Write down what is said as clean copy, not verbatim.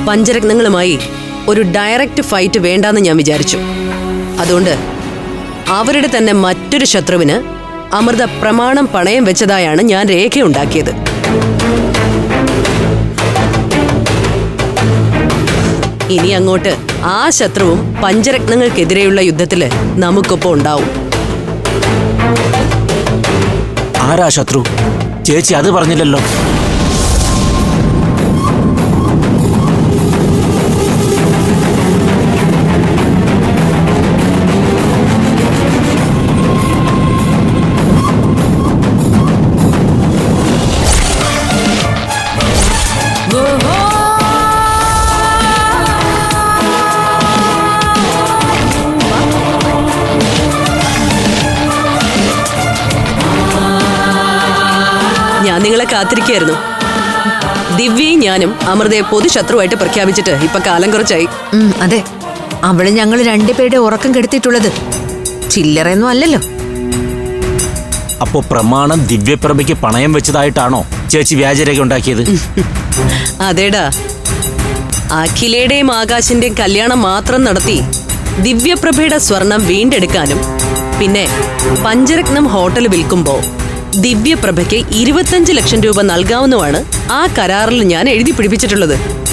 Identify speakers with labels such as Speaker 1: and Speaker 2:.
Speaker 1: പഞ്ചരത്നങ്ങളുമായി ഒരു direct fight വേണ്ടാന്ന് ഞാൻ വിചാരിച്ചു. അതുകൊണ്ട് അവരുടെ തന്നെ മറ്റൊരു ശത്രുവിന് അമൃത പ്രമാണം പണയം വെച്ചതായാണ് ഞാൻ രേഖയുണ്ടാക്കിയത്. ഇനി അങ്ങോട്ട് ആ ശത്രുവും പഞ്ചരത്നങ്ങൾക്കെതിരെയുള്ള യുദ്ധത്തില് നമുക്കൊപ്പം ഉണ്ടാവും.
Speaker 2: ആരാ ശത്രു? ചേച്ചി അത് പറഞ്ഞില്ലല്ലോ.
Speaker 1: ഞാൻ നിങ്ങളെ കാത്തിരിക്കുകയായിരുന്നു. ദിവ്യയും ഞാനും അമൃതയെ പൊതുശത്രുവായിട്ട് പ്രഖ്യാപിച്ചിട്ട് ഇപ്പൊ കാലം കുറച്ചായി.
Speaker 3: അതെ, അവള് ഞങ്ങൾ രണ്ടുപേരുടെ ഉറക്കം കെടുത്തിട്ടുള്ളത് ചില്ലറയൊന്നും അല്ലല്ലോ.
Speaker 2: അപ്പോ പ്രമാണം ദിവ്യപ്രഭയ്ക്ക് പണയം വെച്ചതായിട്ടാണോ ചേച്ചി വ്യാജരേഖ ഉണ്ടാക്കിയത്?
Speaker 1: അതേടാ, അഖിലയുടെയും ആകാശിന്റെയും കല്യാണം മാത്രം നടത്തി ദിവ്യപ്രഭയുടെ സ്വർണം വീണ്ടെടുക്കാനും പിന്നെ പഞ്ചരത്നം ഹോട്ടൽ വിൽക്കുമ്പോ ദിവ്യപ്രഭയ്ക്ക് 25 ലക്ഷം രൂപ നൽകാവുന്നതാണ് ആ കരാറിൽ ഞാൻ എഴുതി പിടിപ്പിച്ചിട്ടുള്ളത്.